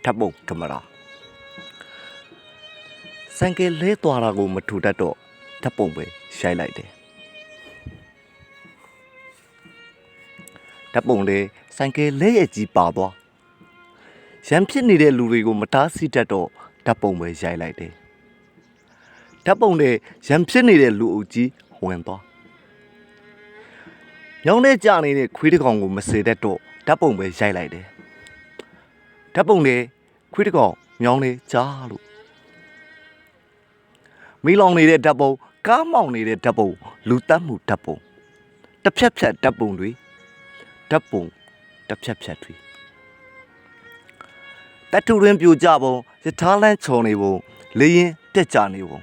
ထပ်ပုံကင်မရာဆိုင်ကယ်လဲသွားတာကိုမထူတတ်တော့ဓာတ်ပုံပဲရိုက်လိုက်တယ်ဓာတ်ပုံလေးဆိုင်ကယ်လဲရဲ့ကြီးပါသွားရံဖြစ်နေတဲ့လူတွေကိုမတားဆီးတတ်တော့ဓာတ်ပုံပဲရိုက်လိုက်တယ်ဓာတ်ပုံလေးရံဖြစ်နေတဲ့လူအုပ်ကြီးဝင်သွားညောင်းနဲ့ကြာနေတဲ့ခွေးတစ်ကောင်ကိုမစေတတ်တော့ဓာတ်ပုံပဲရိုက်လိုက်တယ်ဓာတ်ပုံလေးခွေးတစ်ကောင်ညောင်းနဲ့ကြာလို့မီးလောင်နေတဲ့ဓာတ်ပုံကားမောင်နေတဲ့ဓာတ်ပုံလူတတ်မှုဓာတ်ပုံတစ်ဖြတ်ဖြတ်ဓာတ်ပုံတွေဓာတ်ပုံတစ်ဖြတ်ဖြတ်တွေတတူရင်းပြိုကြပုံရထားလန်းချုံနေပုံလေရင်တက်ကြနေပုံ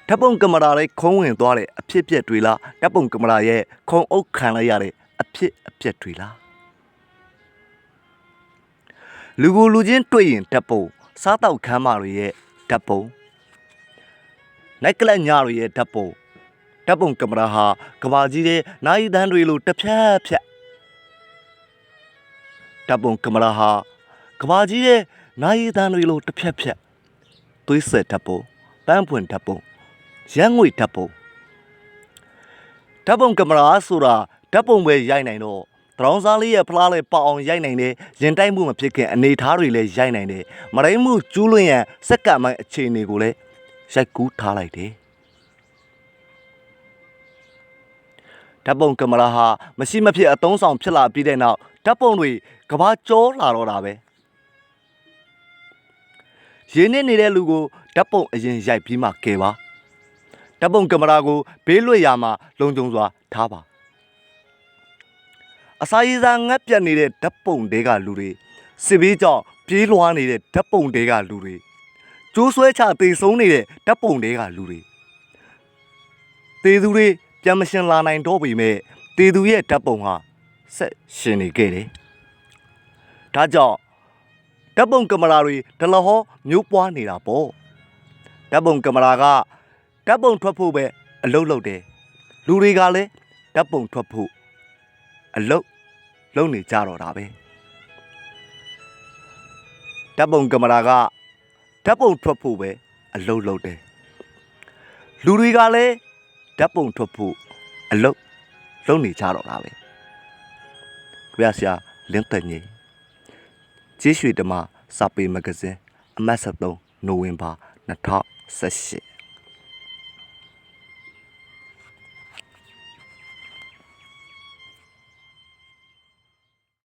ဓာတ်ပုံကင်မရာလေးခုံးဝင်သွားတဲ့အဖြစ်ပြက်တွေလားဓာတ်ပုံကင်မရာရဲ့ခုံအုပ်ခံလိုက်ရတဲ့အဖြစ်အပျက်တွေလားလူကိုလူချင်းတွေ့ရင်ဓာတ်ပုံစားတောက်ခမ်းမတွေရဲ့ဓာတ်ပုံနိုက်ကလပ်ညတွေရဲ့ဓာတ်ပုံကင်မရာဟာကဘာကြီးတဲ့နိုင်တန်းတွေလိုတစ်ဖြတ်ဖြတ်ဓာတ်ပုံကင်မရာဟာကဘာကြီးတဲ့နိုင်တန်းတွေလိုတစ်ဖြတ်ဖြတ်သွေးဆက်ဓာတ်ပုံပန်းပွင့်ဓာတ်ပုံရန်ငွေဓာတ်ပုံကင်မရာဆိုတာဓာတ်ပုံပဲရိုက်နိုင်တော့တရောင်းစားလေးရဲ့ဖလားလေးပေါအောင်ရိုက်နိုင်တယ်ရင်တိုက်မှုမဖြစ်ခင်အနေထားတွေလည်းရိုက်နိုင်တယ်မရိမှုကျူးလွန်ရန်စက္ကန့်ပိုင်းအခြေအနေကိုလည်းရိုက်ကူးထားလိုက်တယ်ဓာတ်ပုံကင်မရာဟာမရှိမဖြစ်အသုံးဆောင်ဖြစ်လာပြီးတဲ့နောက်ဓာတ်ပုံတွေကဘာကျော်လာတော့တာပဲရင်းနေတဲ့လူကိုဓာတ်ပုံအရင်ရိုက်ပြီးမှကဲပါဓာတ်ပုံကင်မရာကိုဘေးလွတ်ရာမှာလုံခြုံစွာထားပါအစာရည်စာငတ်ပြတ်နေတဲ့ဓာတ်ပုံတွေကလူတွေစစ်ဘေးကြောင့်ပြေးလွှားနေတဲ့ဓာတ်ပုံတွေကလူတွေကျိုးဆွဲချတေဆုံးနေတဲ့ဓာတ်ပုံတွေကလူတွေတေသူတွေပြန်မရှင်လာနိုင်တော့ပေမဲ့တေသူရဲ့ဓာတ်ပုံဟာဆက်ရှင်နေခဲ့တယ်ဒါကြောင့်ဓာတ်ပုံကင်မရာတွေဒလဟောမျိုးပွားနေတာပေါ့ဓာတ်ပုံကင်မရာကဓာတ်ပုံထွက်ဖို့ပဲအလုပ်လုပ်တယ်လူတွေကလည်းဓာတ်ပုံထွက်ဖို့အလုပ်နေကြတော့တာပဲဓာတ်ပုံကင်မရာကဓာတ်ပုံထွက်ဖို့ပဲအလုပ်လုပ်တယ်လူတွေကလည်းဓာတ်ပုံထွက်ဖို့အလုပ်နေကြတော့တာပဲကြွားစရာလင်းတက်ညင်ကျေးရွှေဓမ္မစာပေမဂ္ဂဇင်းအမှတ်73နိုဝင်ဘာ2018